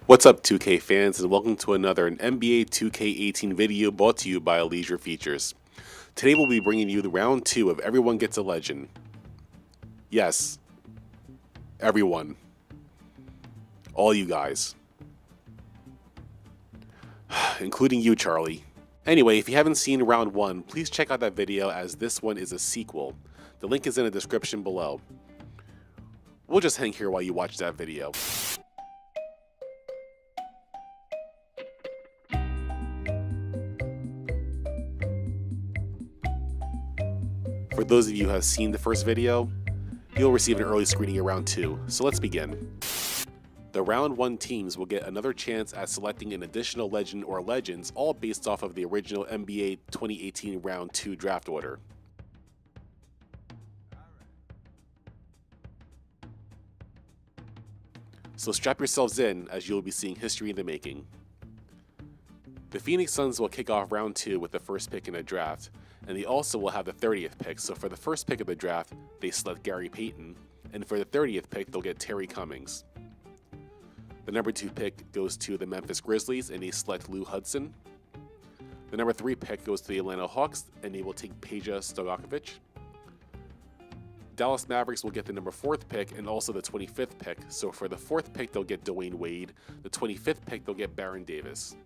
What's up 2K fans, and welcome to another NBA 2K18 video brought to you by Leisure Features. Today we'll be bringing you the round 2 of Everyone Gets a Legend. Yes, everyone. All you guys. Including you, Charlie. Anyway, if you haven't seen round 1, please check out that video as this one is a sequel. The link is in the description below. We'll just hang here while you watch that video. For those of you who have seen the first video, you'll receive an early screening of round 2, so let's begin. The round 1 teams will get another chance at selecting an additional legend or legends, all based off of the original NBA 2018 round 2 draft order. So strap yourselves in as you'll be seeing history in the making. The Phoenix Suns will kick off round 2 with the first pick in the draft, and they also will have the 30th pick. So for the first pick of the draft, they select Gary Payton, and for the 30th pick, they'll get Terry Cummings. The number 2 pick goes to the Memphis Grizzlies, and they select Lou Hudson. The number 3 pick goes to the Atlanta Hawks, and they will take Peja Stojakovic. Dallas Mavericks will get the number 4th pick and also the 25th pick. So for the 4th pick, they'll get Dwayne Wade. The 25th pick, they'll get Baron Davis.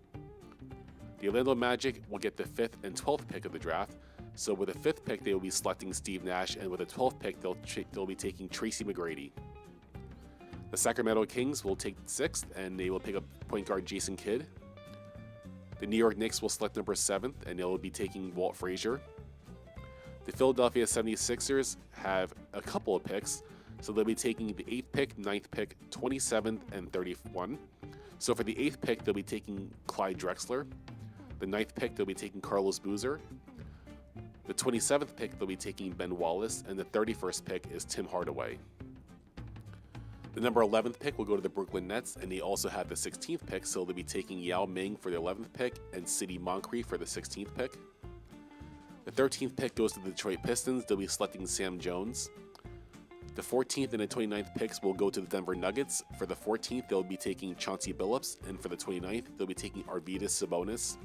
The Orlando Magic will get the 5th and 12th pick of the draft. So with the 5th pick, they will be selecting Steve Nash, and with the 12th pick, they'll be taking Tracy McGrady. The Sacramento Kings will take 6th, and they will pick up point guard Jason Kidd. The New York Knicks will select number 7th, and they will be taking Walt Frazier. The Philadelphia 76ers have a couple of picks, so they'll be taking the 8th pick, 9th pick, 27th, and 31. So for the 8th pick, they'll be taking Clyde Drexler. The 9th pick, they'll be taking Carlos Boozer. The 27th pick, they'll be taking Ben Wallace, and the 31st pick is Tim Hardaway. The number 11th pick will go to the Brooklyn Nets, and they also have the 16th pick, so they'll be taking Yao Ming for the 11th pick and Sidney Moncrief for the 16th pick. The 13th pick goes to the Detroit Pistons. They'll be selecting Sam Jones. The 14th and the 29th picks will go to the Denver Nuggets. For the 14th, they'll be taking Chauncey Billups, and for the 29th, they'll be taking Arvydas Sabonis.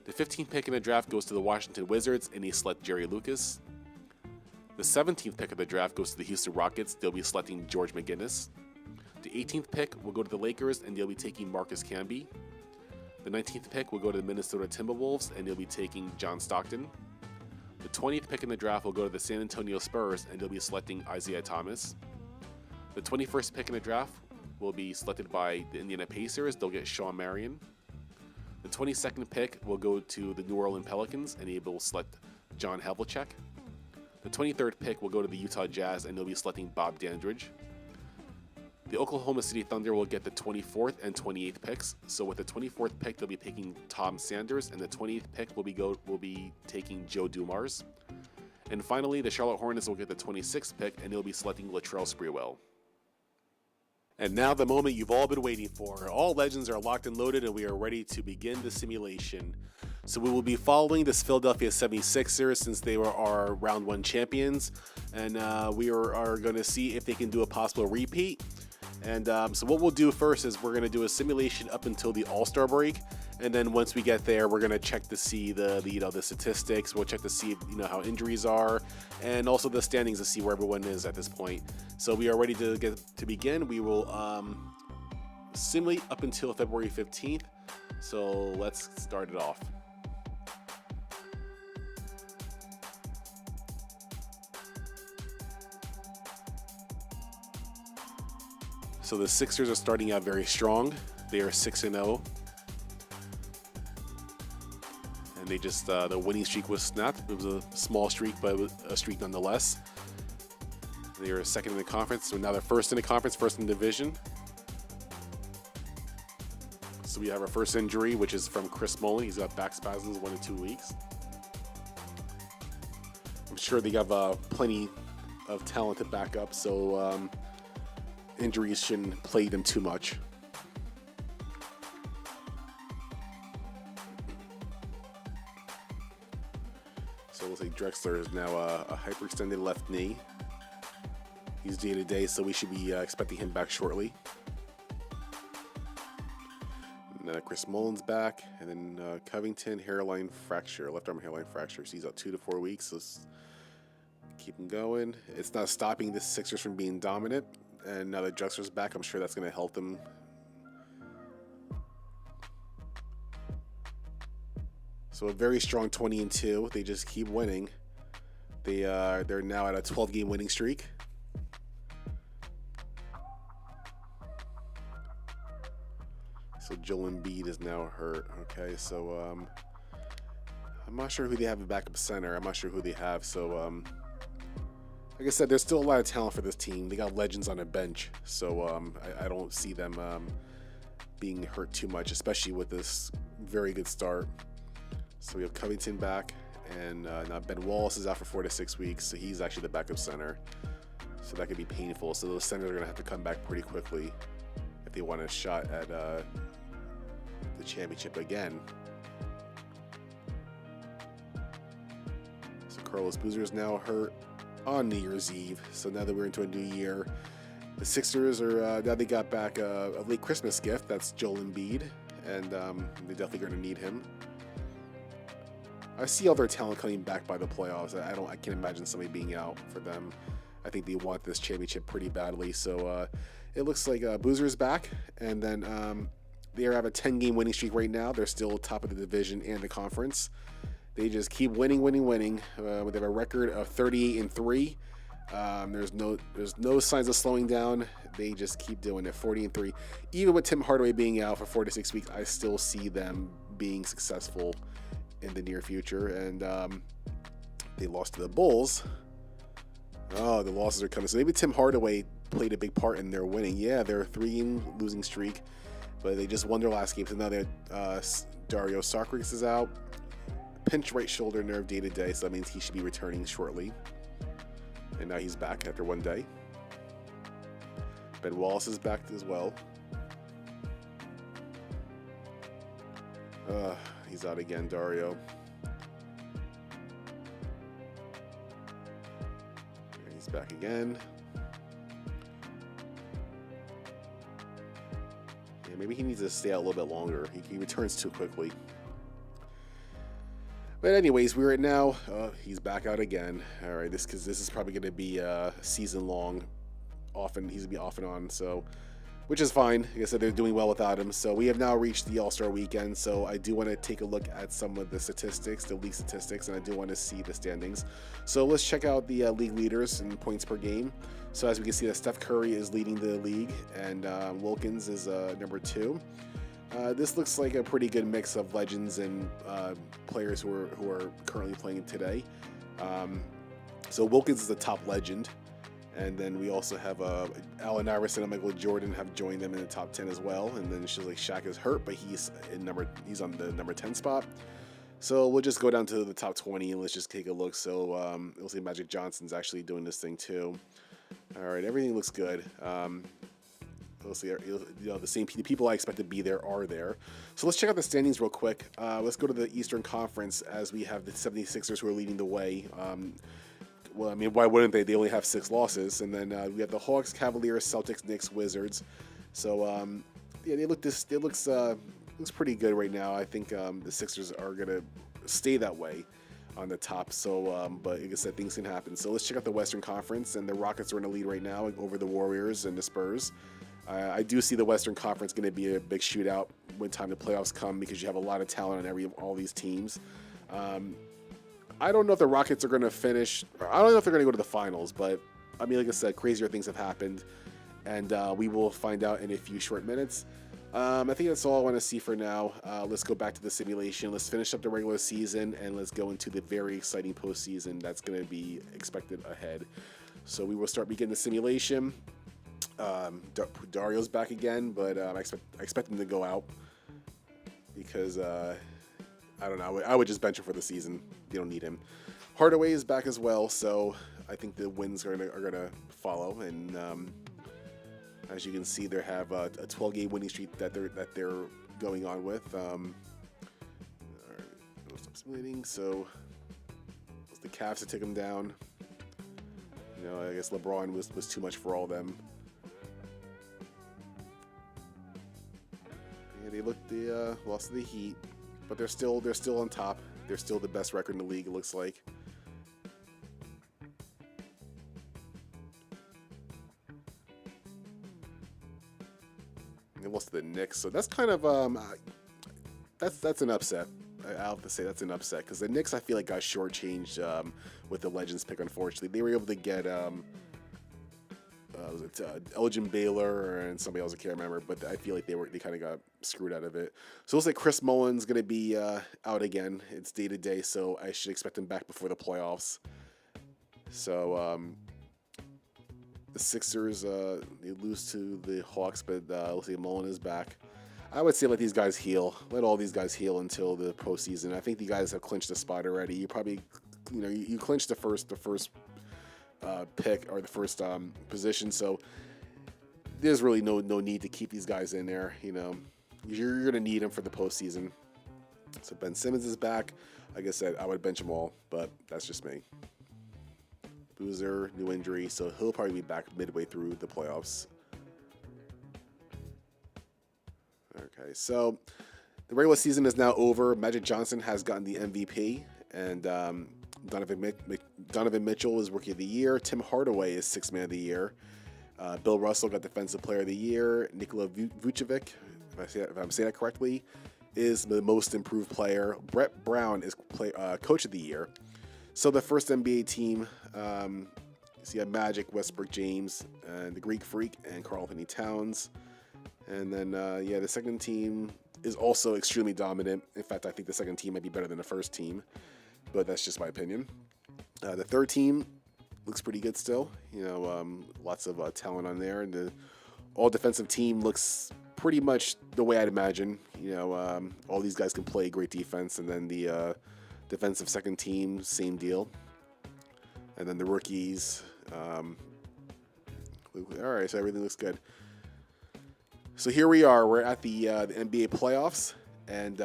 The 15th pick in the draft goes to the Washington Wizards, and they select Jerry Lucas. The 17th pick of the draft goes to the Houston Rockets. They'll be selecting George McGinnis. The 18th pick will go to the Lakers, and they'll be taking Marcus Camby. The 19th pick will go to the Minnesota Timberwolves, and they'll be taking John Stockton. The 20th pick in the draft will go to the San Antonio Spurs, and they'll be selecting Isaiah Thomas. The 21st pick in the draft will be selected by the Indiana Pacers. They'll get Shawn Marion. The 22nd pick will go to the New Orleans Pelicans, and they will select John Havlicek. The 23rd pick will go to the Utah Jazz, and they'll be selecting Bob Dandridge. The Oklahoma City Thunder will get the 24th and 28th picks. So with the 24th pick, they'll be picking Tom Sanders, and the 20th pick will be taking Joe Dumars. And finally, the Charlotte Hornets will get the 26th pick, and they'll be selecting Latrell Sprewell. And now the moment you've all been waiting for. All legends are locked and loaded, and we are ready to begin the simulation. So we will be following this Philadelphia 76ers since they were our round 1 champions, and we are going to see if they can do a possible repeat. And so what we'll do first is we're going to do a simulation up until the All-Star break, and then once we get there, we're going to check to see the statistics. We'll check to see how injuries are, and also the standings to see where everyone is at this point. So we are ready to begin. We will simulate up until February 15th. So let's start it off. So the Sixers are starting out very strong. They are 6-0. And they just, the winning streak was snapped. It was a small streak, but it was a streak nonetheless. They are second in the conference, so now they're first in the conference, first in the division. So we have our first injury, which is from Chris Mullin. He's got back spasms 1 to 2 weeks. I'm sure they have plenty of talent to back up, so injuries shouldn't plague them too much. So it looks like Drexler is now a hyperextended left knee. He's day to day, so we should be expecting him back shortly. And, Chris Mullins back, and then Covington hairline fracture, left arm hairline fracture. So he's out 2 to 4 weeks. Let's keep him going. It's not stopping the Sixers from being dominant, and now that Drexler's back, I'm sure that's going to help them. So a very strong 20-2. They just keep winning. They're now at a 12-game winning streak. So Joel Embiid is now hurt. Okay, so I'm not sure who they have at backup center. I'm not sure who they have. So like I said, there's still a lot of talent for this team. They got legends on a bench, so I don't see them being hurt too much, especially with this very good start. So we have Covington back, and now Ben Wallace is out for 4 to 6 weeks, so he's actually the backup center. So that could be painful. So those centers are going to have to come back pretty quickly if they want a shot at the championship again. So Carlos Boozer is now hurt on New Year's Eve. So now that we're into a new year, the Sixers are now they got back a late Christmas gift. That's Joel Embiid, and they're definitely going to need him. I see all their talent coming back by the playoffs. I can't imagine somebody being out for them. I think they want this championship pretty badly. So it looks like Boozer's back, and then they have a 10-game winning streak right now. They're still top of the division and the conference. They just keep winning. They have a record of 38-3. There's no signs of slowing down. They just keep doing it. 40-3. Even with Tim Hardaway being out for 4 to 6 weeks, I still see them being successful in the near future. And they lost to the Bulls. Oh, the losses are coming. So maybe Tim Hardaway played a big part in their winning. Yeah, they're a 3-game losing streak, but they just won their last game. So now they're Dario Saric is out. Pinched right shoulder nerve day to day, so that means he should be returning shortly. And now he's back after 1 day. Ben Wallace is back as well. He's out again, Dario. He's back again. Yeah, maybe he needs to stay out a little bit longer. He returns too quickly. But anyways, we're at now. He's back out again. All right, this is probably going to be season long. Often he's gonna be off and on, so which is fine. Like I said, they're doing well without him. So we have now reached the All-Star weekend. So I do want to take a look at some of the statistics, the league statistics, and I do want to see the standings. So let's check out the league leaders in points per game. So as we can see, that Steph Curry is leading the league, and Wilkins is number 2. This looks like a pretty good mix of legends and players who are currently playing today. So Wilkins is the top legend, and then we also have Allen Iverson and Michael Jordan have joined them in the top 10 as well. And then she's like Shaq is hurt, but he's on the number 10 spot. So we'll just go down to the top 20 and let's just take a look. So you'll see Magic Johnson's actually doing this thing too. All right, everything looks good. We'll see, the people I expect to be there are there. So let's check out the standings real quick. Let's go to the Eastern Conference as we have the 76ers who are leading the way. Well, I mean, why wouldn't they? They only have 6 losses. And then we have the Hawks, Cavaliers, Celtics, Knicks, Wizards. So, yeah, it looks pretty good right now. I think the Sixers are going to stay that way on the top. So, but like I said, things can happen. So let's check out the Western Conference. And the Rockets are in the lead right now over the Warriors and the Spurs. I do see the Western Conference going to be a big shootout when time the playoffs come because you have a lot of talent on all these teams. I don't know if the Rockets are going to finish. I don't know if they're going to go to the finals, but I mean, like I said, crazier things have happened, and we will find out in a few short minutes. I think that's all I want to see for now. Let's go back to the simulation. Let's finish up the regular season, and let's go into the very exciting postseason that's going to be expected ahead. So we will start beginning the simulation. Dario's back again, but I expect him to go out because I don't know. I would just bench him for the season. You don't need him. Hardaway is back as well, so I think the wins are gonna follow. And as you can see, they have a 12-game winning streak that they're going on with. All right, stop simulating. So the Cavs to take them down. You know, I guess LeBron was too much for all of them. Yeah, they lost to the Heat, but they're still on top. They're still the best record in the league, it looks like. They lost to the Knicks, so that's kind of that's an upset. I have to say that's an upset because the Knicks, I feel like, got shortchanged with the Legends pick. Unfortunately, they were able to get was it Elgin Baylor and somebody else, I can't remember, but I feel like they kind of got screwed out of it. So it looks like Chris Mullin's going to be out again. It's day to day, so I should expect him back before the playoffs. So the Sixers they lose to the Hawks, but looks like Mullin is back. I would say let these guys heal. Let all these guys heal until the postseason. I think the guys have clinched a spot already. You probably, you clinched the first pick or the first position. So there's really no need to keep these guys in there. You know, you're gonna need them for the postseason. So Ben Simmons is back. Like I said, I would bench them all, but that's just me. Boozer, new injury, so he'll probably be back midway through the playoffs. Okay, so the regular season is now over. Magic Johnson has gotten the MVP, and Donovan Mitchell is Rookie of the Year. Tim Hardaway is Sixth Man of the Year. Bill Russell got Defensive Player of the Year. Nikola Vucevic, if I'm saying that correctly, is the Most Improved Player. Brett Brown is Coach of the Year. So the first NBA team, so you have Magic, Westbrook, James, and the Greek Freak, and Karl-Anthony Towns. And then, the second team is also extremely dominant. In fact, I think the second team might be better than the first team, but that's just my opinion. The third team looks pretty good still. Lots of talent on there, and the all-defensive team looks pretty much the way I'd imagine. All these guys can play great defense, and then the defensive second team, same deal. And then the rookies. All right, so everything looks good. So here we are. We're at the NBA playoffs, and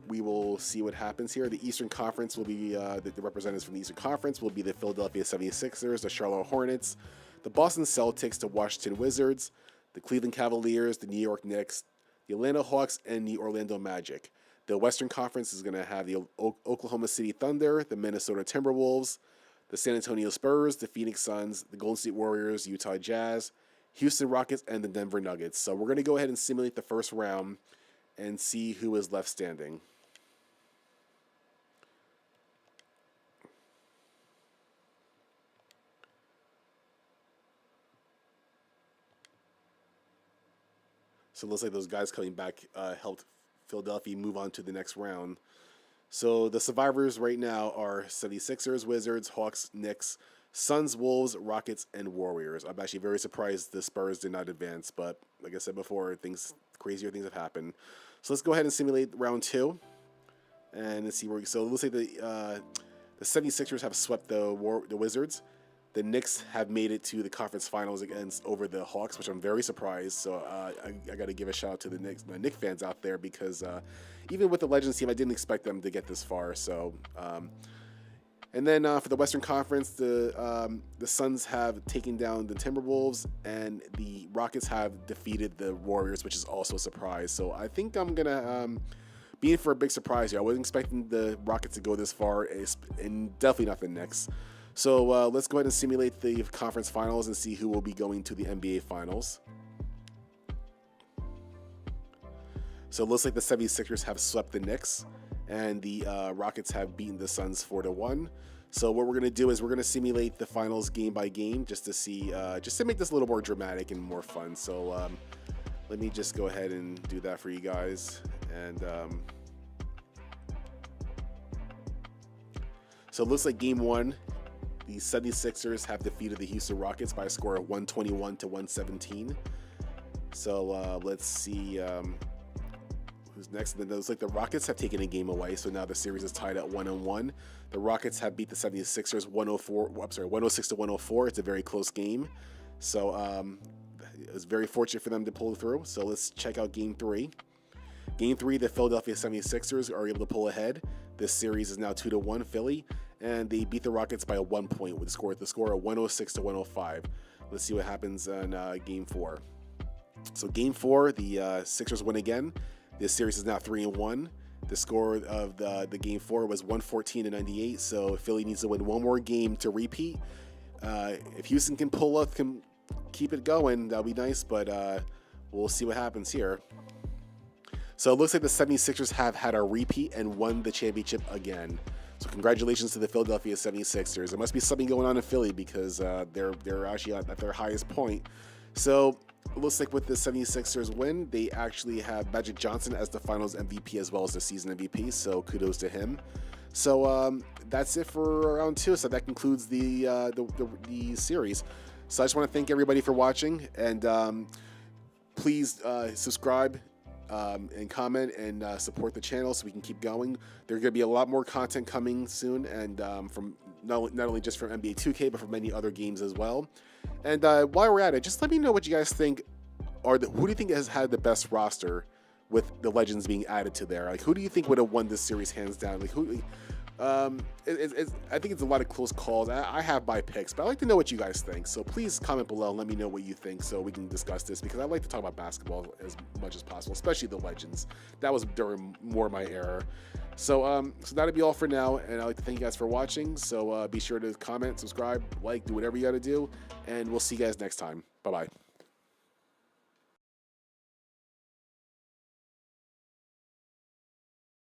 we will see what happens here. The Eastern Conference will be the representatives from the Eastern Conference will be the Philadelphia 76ers, the Charlotte Hornets, the Boston Celtics, the Washington Wizards, the Cleveland Cavaliers, the New York Knicks, the Atlanta Hawks, and the Orlando Magic. The Western Conference is going to have the Oklahoma City Thunder, the Minnesota Timberwolves, the San Antonio Spurs, the Phoenix Suns, the Golden State Warriors, Utah Jazz, Houston Rockets, and the Denver Nuggets. So we're going to go ahead and simulate the first round and see who is left standing. So it looks like those guys coming back helped Philadelphia move on to the next round. So the survivors right now are 76ers, Wizards, Hawks, Knicks, Suns, Wolves, Rockets, and Warriors. I'm actually very surprised the Spurs did not advance, but like I said before, crazier things have happened. So let's go ahead and simulate round two, and let's see where. So it looks like the 76ers have swept the Wizards. The Knicks have made it to the conference finals over the Hawks, which I'm very surprised. So I got to give a shout out to the Knicks fans out there, because even with the Legends team, I didn't expect them to get this far. So. And then for the Western Conference, the Suns have taken down the Timberwolves, and the Rockets have defeated the Warriors, which is also a surprise. So I think I'm going to be in for a big surprise here. I wasn't expecting the Rockets to go this far, and definitely not the Knicks. So let's go ahead and simulate the conference finals and see who will be going to the NBA Finals. So it looks like the 76ers have swept the Knicks, and the Rockets have beaten the Suns 4-1. So what we're going to do is we're going to simulate the finals game by game, just to see, just to make this a little more dramatic and more fun. So let me just go ahead and do that for you guys. And so it looks like game one, the 76ers have defeated the Houston Rockets by a score of 121-117. So let's see who's next. And then it looks like the Rockets have taken a game away, so now the series is tied at 1-1. The Rockets have beat the 76ers 106-104. It's a very close game. So it was very fortunate for them to pull through. So let's check out game three. Game three, the Philadelphia 76ers are able to pull ahead. This series is now 2-1 Philly. and they beat the Rockets by 1 point with the score of 106 to 105. Let's see what happens in Game 4. So Game 4, the Sixers win again. This series is now 3-1. The score of the Game 4 was 114 to 98. So Philly needs to win one more game to repeat. If Houston can pull up, can keep it going, that'll be nice. But we'll see what happens here. So it looks like the 76ers have had a repeat and won the championship again. So congratulations to the Philadelphia 76ers. There must be something going on in Philly because they're actually at their highest point. So it looks like with the 76ers win, they actually have Magic Johnson as the Finals MVP as well as the season MVP. So kudos to him. So that's it for round 2. So that concludes the series. So I just want to thank everybody for watching, and please subscribe. And comment and support the channel so we can keep going. There's going to be a lot more content coming soon, and from not only just from NBA 2K, but from many other games as well. And while we're at it, just let me know what you guys think. Who do you think has had the best roster with the Legends being added to there? Like, who do you think would have won this series hands down? Like, who? I think it's a lot of close calls. I have my picks, but I'd like to know what you guys think. So please comment below and let me know what you think so we can discuss this, because I like to talk about basketball as much as possible, especially the Legends. That was during more my era. So that'll be all for now, and I'd like to thank you guys for watching. So be sure to comment, subscribe, like, do whatever you got to do, and we'll see you guys next time. Bye-bye.